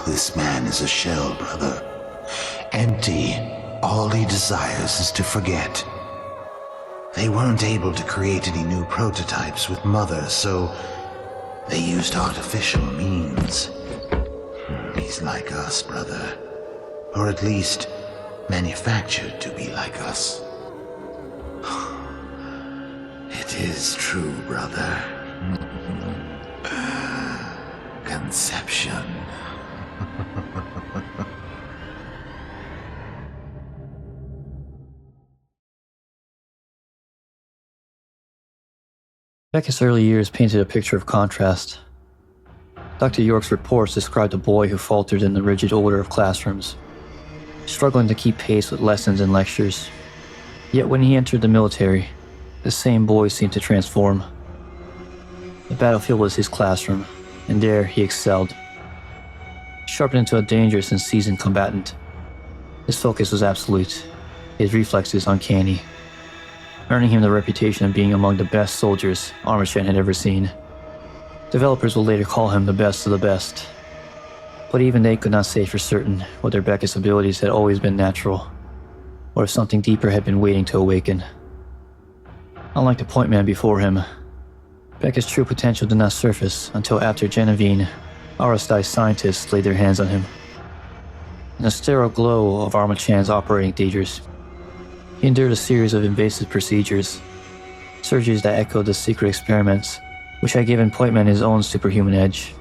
This man is a shell, brother. Empty. All he desires is to forget. They weren't able to create any new prototypes with Mother, so they used artificial means. He's like us, brother. Or at least manufactured to be like us. It is true, brother. Conception. Becket's early years painted a picture of contrast. Dr. York's reports described a boy who faltered in the rigid order of classrooms, struggling to keep pace with lessons and lectures. Yet when he entered the military, the same boy seemed to transform. The battlefield was his classroom, and there he excelled. Sharpened into a dangerous and seasoned combatant, his focus was absolute, his reflexes uncanny, earning him the reputation of being among the best soldiers Armacham had ever seen. Developers will later call him the best of the best, but even they could not say for certain whether Becket's abilities had always been natural, or if something deeper had been waiting to awaken. Unlike the Pointman before him, Becket's true potential did not surface until after Genevieve Aristide's scientists laid their hands on him. In the sterile glow of Armacham's operating theaters, he endured a series of invasive procedures, surgeries that echoed the secret experiments which had given Pointman his own superhuman edge.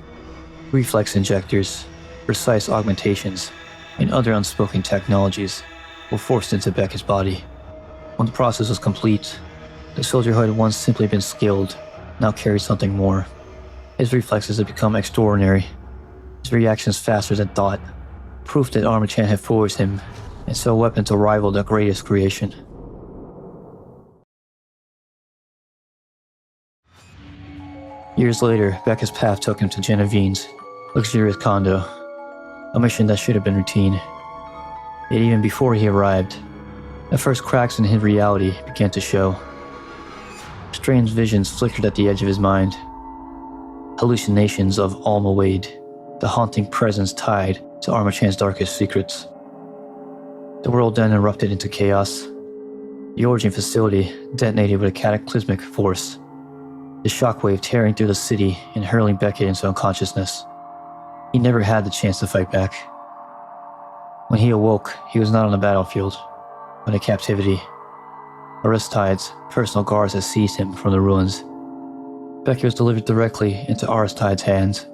Reflex injectors, precise augmentations, and other unspoken technologies were forced into Becket's body. When the process was complete, the soldier who had once simply been skilled now carried something more. His reflexes had become extraordinary, his reactions faster than thought, proof that Armacham had forged him into a weapon to rival the greatest creation. Years later, Becket's path took him to Genevieve's luxurious condo, a mission that should have been routine. Yet even before he arrived, the first cracks in his reality began to show. Strange visions flickered at the edge of his mind. Hallucinations of Alma Wade, the haunting presence tied to Armacham's darkest secrets. The world then erupted into chaos. The origin facility detonated with a cataclysmic force, the shockwave tearing through the city and hurling Becket into unconsciousness. He never had the chance to fight back. When he awoke, he was not on the battlefield, but in captivity. Aristide's personal guards had seized him from the ruins. Becket was delivered directly into Aristide's hands.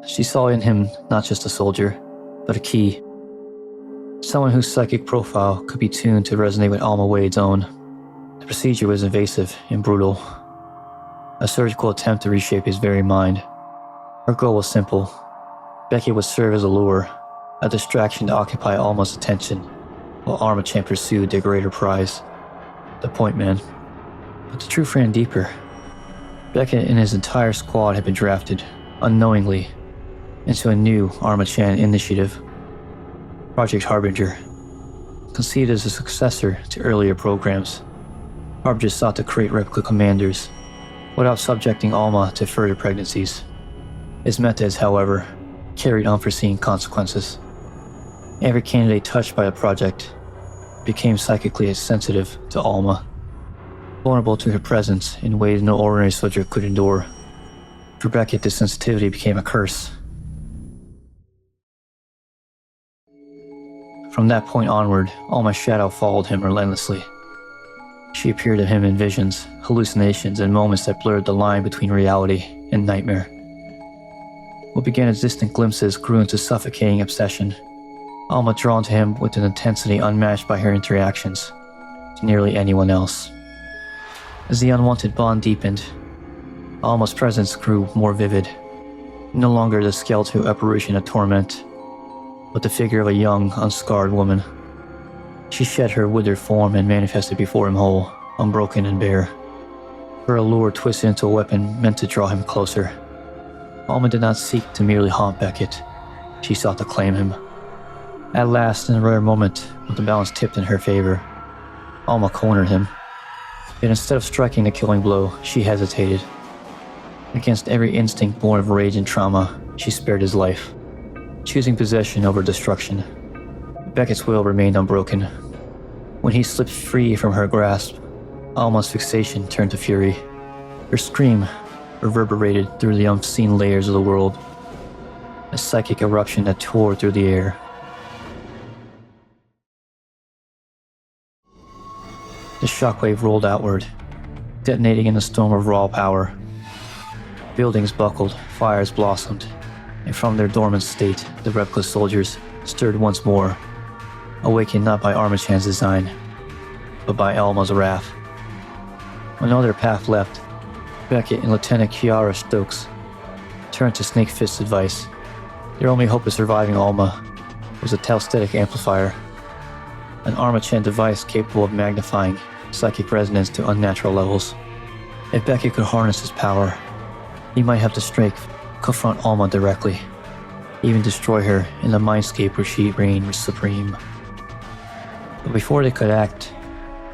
She saw in him not just a soldier, but a key. Someone whose psychic profile could be tuned to resonate with Alma Wade's own. The procedure was invasive and brutal, a surgical attempt to reshape his very mind. Her goal was simple. Becket would serve as a lure, a distraction to occupy Alma's attention, while Armacham pursued their greater prize, the Pointman. But the truth ran deeper. Becket and his entire squad had been drafted, unknowingly, into a new Armacham initiative, Project Harbinger. Conceived as a successor to earlier programs, Harbinger sought to create replica commanders without subjecting Alma to further pregnancies. His methods, however, carried unforeseen consequences. Every candidate touched by the project became psychically sensitive to Alma, vulnerable to her presence in ways no ordinary soldier could endure. For Becket, this sensitivity became a curse. From that point onward, Alma's shadow followed him relentlessly. She appeared to him in visions, hallucinations, and moments that blurred the line between reality and nightmare. What began as distant glimpses grew into suffocating obsession, Alma drawn to him with an intensity unmatched by her interactions to nearly anyone else. As the unwanted bond deepened, Alma's presence grew more vivid, no longer the skeletal apparition of torment, but the figure of a young, unscarred woman. She shed her withered form and manifested before him whole, unbroken and bare. Her allure twisted into a weapon meant to draw him closer. Alma did not seek to merely haunt Becket. She sought to claim him. At last, in a rare moment, with the balance tipped in her favor, Alma cornered him. Yet instead of striking the killing blow, she hesitated. Against every instinct born of rage and trauma, she spared his life. choosing possession over destruction. Becket's will remained unbroken. When he slipped free from her grasp, Alma's fixation turned to fury. Her scream reverberated through the unseen layers of the world, a psychic eruption that tore through the air. The shockwave rolled outward, detonating in a storm of raw power. Buildings buckled, fires blossomed, and from their dormant state, the replica soldiers stirred once more, awakened not by Armacham's design, but by Alma's wrath. When no other path left, Becket and Lieutenant Kiara Stokes turned to Snake Fist's advice. Their only hope of surviving Alma was a telsthetic amplifier, an Armacham device capable of magnifying psychic resonance to unnatural levels. If Becket could harness his power, he might have the strength to confront Alma directly, even destroy her in the mindscape where she reigned supreme. But before they could act,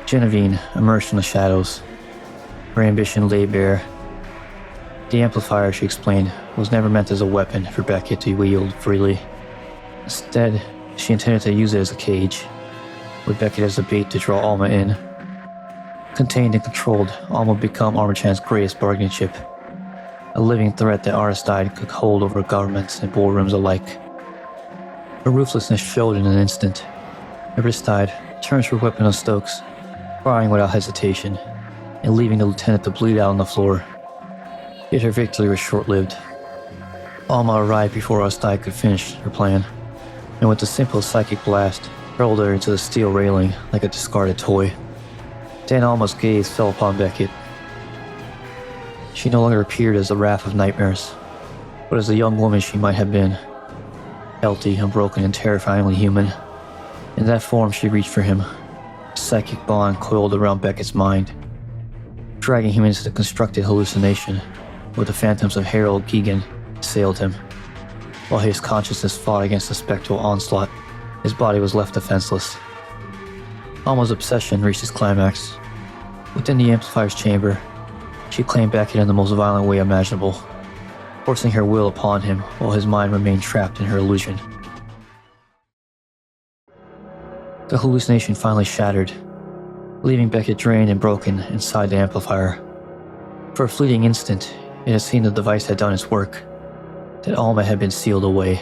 Genevieve emerged from the shadows. Her ambition lay bare. The amplifier, she explained, was never meant as a weapon for Becket to wield freely. Instead, she intended to use it as a cage, with Becket as a bait to draw Alma in. Contained and controlled, Alma would become Armacham's greatest bargaining chip, a living threat that Aristide could hold over governments and boardrooms alike. Her ruthlessness showed in an instant. Aristide turns her weapon on Stokes, firing without hesitation, and leaving the lieutenant to bleed out on the floor. Yet her victory was short-lived. Alma arrived before Aristide could finish her plan, and with a simple psychic blast, hurled her into the steel railing like a discarded toy. Then Alma's gaze fell upon Becket. She no longer appeared as the wrath of nightmares, but as the young woman she might have been, healthy, unbroken, and terrifyingly human. In that form she reached for him, a psychic bond coiled around Becket's mind, dragging him into the constructed hallucination where the phantoms of Harold Keegan assailed him. While his consciousness fought against the spectral onslaught, his body was left defenseless. Alma's obsession reached its climax. Within the amplifier's chamber, she claimed Becket in the most violent way imaginable, forcing her will upon him while his mind remained trapped in her illusion. The hallucination finally shattered, leaving Becket drained and broken inside the amplifier. For a fleeting instant, it had seemed the device had done its work, that Alma had been sealed away,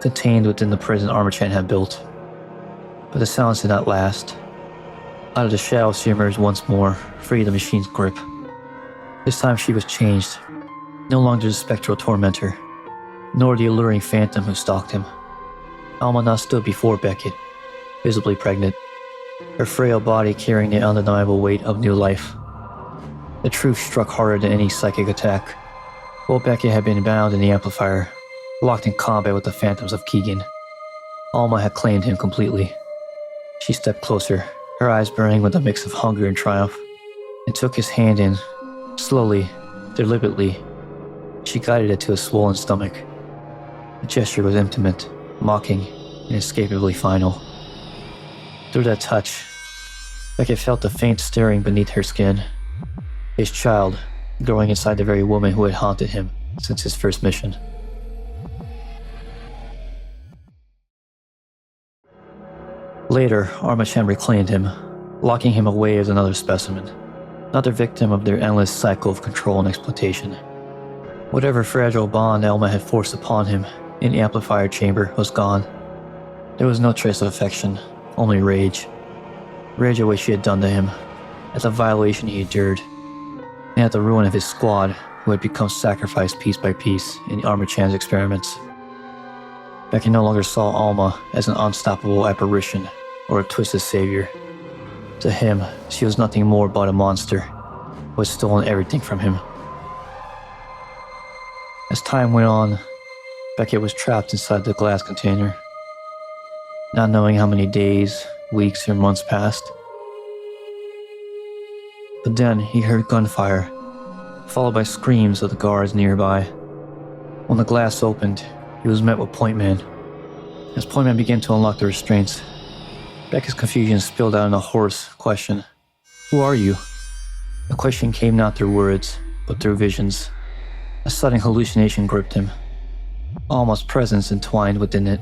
contained within the prison Armacham had built. But the silence did not last. Out of the shadows she emerged once more, free of the machine's grip. This time she was changed, no longer the spectral tormentor, nor the alluring phantom who stalked him. Alma now stood before Becket, visibly pregnant, her frail body carrying the undeniable weight of new life. The truth struck harder than any psychic attack. While Becket had been bound in the amplifier, locked in combat with the phantoms of Keegan, Alma had claimed him completely. She stepped closer, her eyes burning with a mix of hunger and triumph, and took his hand in. Slowly, deliberately, she guided it to his swollen stomach. The gesture was intimate, mocking, and inescapably final. Through that touch, Becket felt the faint stirring beneath her skin. His child, growing inside the very woman who had haunted him since his first mission. Later, Armacham reclaimed him, locking him away as another specimen, another victim of their endless cycle of control and exploitation. Whatever fragile bond Alma had forced upon him in the amplifier chamber was gone. There was no trace of affection, only rage. Rage at what she had done to him, at the violation he endured, and at the ruin of his squad who had become sacrificed piece by piece in Armacham's experiments. Becket no longer saw Alma as an unstoppable apparition or a twisted savior. To him, she was nothing more but a monster who had stolen everything from him. As time went on, Becket was trapped inside the glass container, not knowing how many days, weeks, or months passed. But then he heard gunfire, followed by screams of the guards nearby. When the glass opened, he was met with Pointman. As Pointman began to unlock the restraints, Becket's confusion spilled out in a hoarse question. "Who are you?" The question came not through words, but through visions. A sudden hallucination gripped him. Alma's presence entwined within it.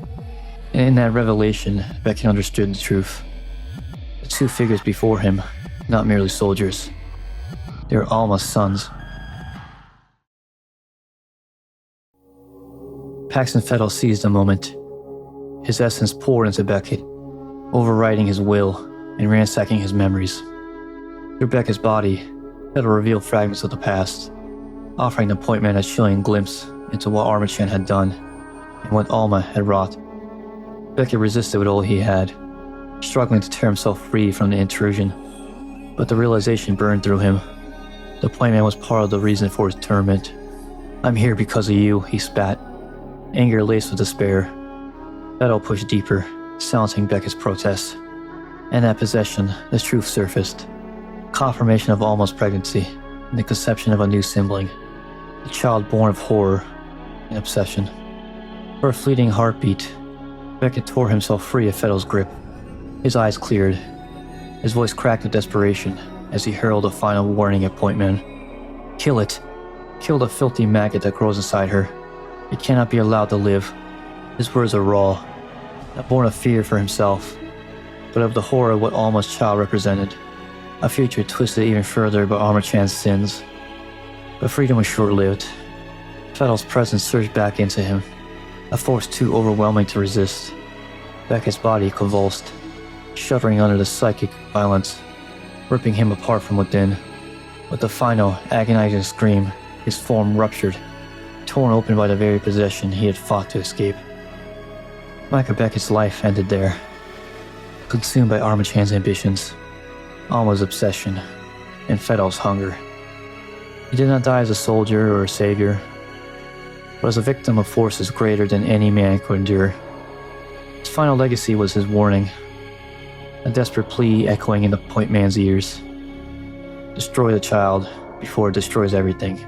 And in that revelation, Becket understood the truth. The two figures before him, not merely soldiers. They were Alma's sons. Paxton Fettel seized the moment. His essence poured into Becket, overriding his will and ransacking his memories. Through Beckett's body, Fettel revealed fragments of the past, offering the Pointman a chilling glimpse into what Armacham had done and what Alma had wrought. Becket resisted with all he had, struggling to tear himself free from the intrusion, but the realization burned through him. The Pointman was part of the reason for his torment. "I'm here because of you," he spat, anger laced with despair. Fettel pushed deeper, silencing Beckett's protests. In that possession, the truth surfaced. Confirmation of Alma's pregnancy and the conception of a new sibling, a child born of horror and obsession. For a fleeting heartbeat, Becket tore himself free of Fettel's grip. His eyes cleared. His voice cracked with desperation as he hurled a final warning at Pointman. "Kill it. Kill the filthy maggot that grows inside her. It cannot be allowed to live." His words are raw, not born of fear for himself, but of the horror of what Alma's child represented. A future twisted even further by Armacham's sins. But freedom was short-lived. Fettel's presence surged back into him, a force too overwhelming to resist. Beckett's body convulsed, shuddering under the psychic violence, ripping him apart from within. With the final, agonizing scream, his form ruptured, torn open by the very possession he had fought to escape. Micah Beckett's life ended there, consumed by Armacham's ambitions, Alma's obsession, and Fettel's hunger. He did not die as a soldier or a savior, but as a victim of forces greater than any man could endure. His final legacy was his warning, a desperate plea echoing in the Pointman's ears. Destroy the child before it destroys everything.